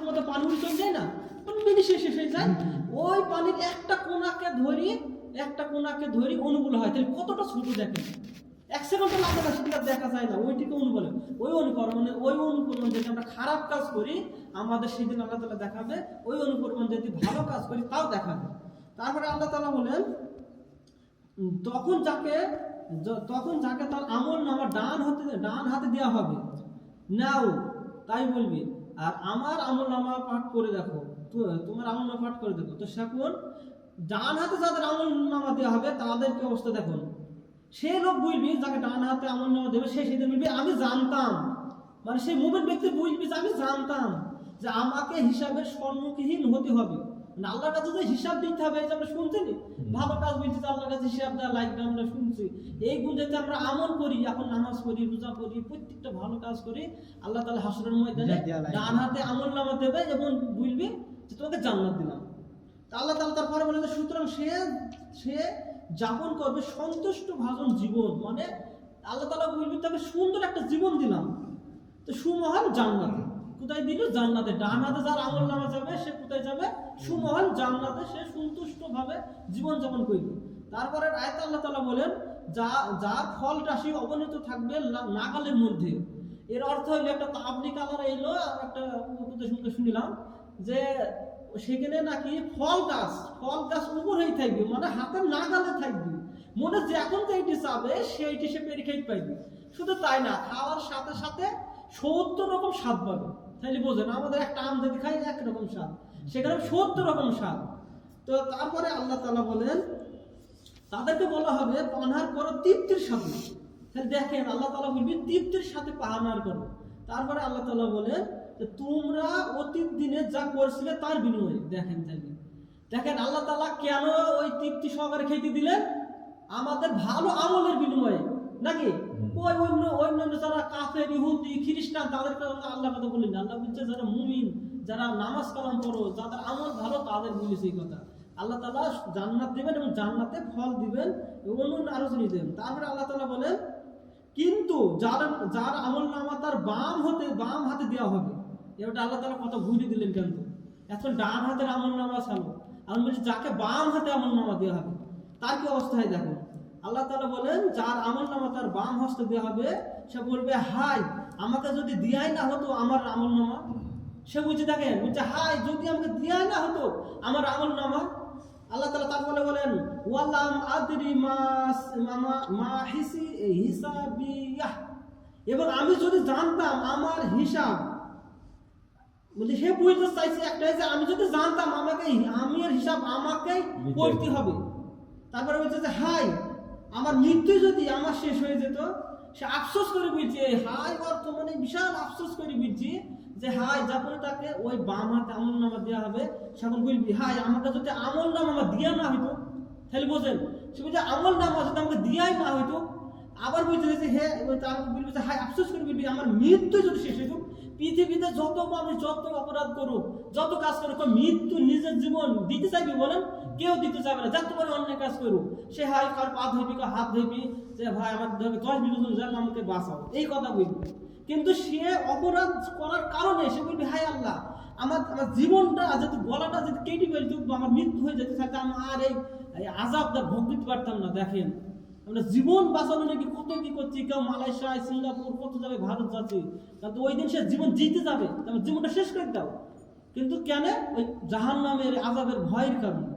মতো পানি চলে যায় না, মিনিশে শেষ হয়ে যায়, ওই পানির একটা কোনাকে ধরি অণু বলা হয়। তাহলে কতটা ছোট দেখেন, 1 সেকেন্ডও লাগে না, সেটা দেখা যায় না, ওইটিকে অণু বলে। ওই অনুপরিমাণে যদি আমরা খারাপ কাজ করি আমাদের সেদিন আল্লাহ তাআলা দেখাবে, ওই অনুপরিমাণ যদি ভালো কাজ করি তাও দেখাবে। তারপরে আল্লাহ তাআলা বলেন তখন যাকে তার আমল নামা ডান হাতে দেওয়া হবে, নাও তাই বলবি, আর আমার আমল নামা পাঠ করে দেখো, তোমার আমল নামা পাঠ করে দেখো। তো সেখন ডান হাতে যাদের আমল নামা দেওয়া হবে তাদেরকে অবস্থা দেখুন, সে লোক বুঝবি যাকে ডান হাতে আমল নামা দেবে, সে সেদিন বলবি আমি জানতাম, মানে সেই মুমিন ব্যক্তি বুঝবি যে আমি জানতাম যে আমাকে হিসাবের সম্মুখীন হতে হবে, মানে আল্লাহর কাছে যে হিসাব দিতে হবে। এই যে আমরা শুনছি ভালো কাজ বলছি, আল্লাহর কাছে হিসাব দেওয়া লাগবে, আমরা শুনছি এই গুণ যাতে আমরা আমল করি, এখন নামাজ পড়ি, রোজা করি, প্রত্যেকটা ভালো কাজ করি, আল্লাহ তাআলা হাসরের ময়দানে ডান হাতে আমল নামা দেবে এবং বলবি যে তোমাকে জান্নাত দিলাম। আল্লাহ তাআলা তারপরে বলে যে সুতরাং সে যাপন করবে সন্তুষ্ট ভাজন জীবন, মানে আল্লাহ তাআলা বলবে তাকে সুন্দর একটা জীবন দিলাম। তো সুমহান জান্নাতে, কোথায় দিল? জান্নাতে। ডান হাতে যার আমল নামা যাবে সে কোথায় যাবে? সুমহান জান্নাতে, সে সন্তুষ্ট ভাবে জীবন যাপন করবে। তারপরে আয়াতে আল্লাহ তাআলা বলেন যার ফল রাশি অবনীত থাকবে নাগালের মধ্যে। এর অর্থ হইলো একটা তাবলীগ আলার এলো, আর একটা উপদেশ শুনিলাম যে সেখানে নাকি ফল গাছ উপরেই থাকবে, মানে হাতের নাগালে থাকবে, মনে যে এখন যেইটি চাবে সেইটি সে পেরে খাইতে পাইবে। শুধু তাই না, খাওয়ার সাথে সাথে 70 রকম স্বাদ পাবে। তাইলে বোঝেন আমাদের একটা আম যদি খাই একরকম স্বাদ, সেখানে 70 রকম স্বাদ। তো তারপরে আল্লাহ তাআলা বলেন তাদেরকে বলা হবে পানাহার করো তৃপ্তির সাথে। তাহলে দেখেন আল্লাহ তাআলা বলবেন তৃপ্তির সাথে পানাহার করো। তারপরে আল্লাহ তাআলা বলেন যে তোমরা অতীত দিনে যা করছিলে তার বিনিময়ে। দেখেন আল্লাহ তাআলা কেন ওই তৃপ্তি সহকারে খেতে দিলেন? আমাদের ভালো আমলের বিনিময়ে, নাকি? ওই অন্য যারা কাফের, ইহুদি, খ্রিস্টান, তাদেরকে আল্লাহ কথা বললেন। আল্লাহ বলছে যারা মুমিন, যারা নামাজ কালাম করো, যাদের আমল ভালো, তাদের বলেছে এই কথা। আল্লাহ তাআলা জান্নাত দিবেন এবং জান্নাতে ফল দিবেন এবং অন্য আরো জিনিস দেবেন। তারপরে আল্লাহ তাআলা বলেন কিন্তু যার আমল নামা তার বাম হাতে দেওয়া হবে। এটা আল্লাহ তাআলা কত ঘুরিয়ে দিলেন কেন? এখন ডান হাতের আমল নামা চালো, আমি বলছি যাকে বাম হাতে আমল নামা দেওয়া হবে তার কি অবস্থা হয় দেখো। আল্লাহ তাআলা বলেন যার আমল নামা তার বাম হস্তে দেওয়া হবে, সে বলবে হাই আমাকে যদি দিয়াই না হতো আমার আমল নামা। সে বলছে হাই যদি আমাকে দিয়াই না হতো আমার আমল নামা। আল্লাহ তাআলা তারপরে বলেন ওয়ালাম আদরি মা হিসাবিয়াহ, এবং আমি যদি জানতাম আমার হিসাব, বলছে সে বুঝতে চাইছে একটাই যে আমি যদি জানতাম আমার হিসাব আমাকেই করতে হবে। তারপরে বলছে যে হাই আমার মৃত্যু যদি আমার শেষ হয়ে যেত, সে আফসোস করে বুঝছে, হাই অর্থ মানে বিশাল আফসোস করে বুঝছি যে হাই যখন তাকে ওই বাম হাতে আমল নামা দেওয়া হবে, সেখন বলবি হাই আমাকে যদি আমল নামা দিয়া না হইতো। তাহলে বোঝেন সে বলছে আমল নামা যদি আমাকে দিয়াই না হইতো। আবার বলছে যে হ্যাঁ, তার বলবি যে হাই আফসোস করে বলবি আমার মৃত্যু যদি শেষ হইতো। পৃথিবীতে যত মানুষ যত অপরাধ করুক, যত কাজ করুক, মৃত্যু নিজের জীবন দিতে চাইবি বলেন? কেউ দিতে চাইবে না। যত বড় অন্যায় কাজ করুক, সে হাই কার পা ধরবি, কার হাত ধরবি, যে ভাই আমার 10 বিঘা যান আমাকে বাঁচাও, এই কথা বলবি। কিন্তু সে অপরাধ করার কারণে সে বলবি হাই আল্লাহ আমার জীবনটা যদি গলাটা যদি কেটে ফেলতো, আমার মৃত্যু হয়ে যেতে থাকতো, আমার এই আযাবটা ভোগ দিতে পারতাম না। দেখেন আমরা জীবন বাঁচানো নাকি কত কি করছি, কেউ মালয়েশিয়া, সিঙ্গাপুর, কত যাবে, ভারত যাচ্ছে, কিন্তু ওই দিন সে জীবন জিতে যাবে, জীবনটা শেষ করে দাও। কিন্তু কেন? ওই জাহান্নামের আযাবের ভয়ের কারণে।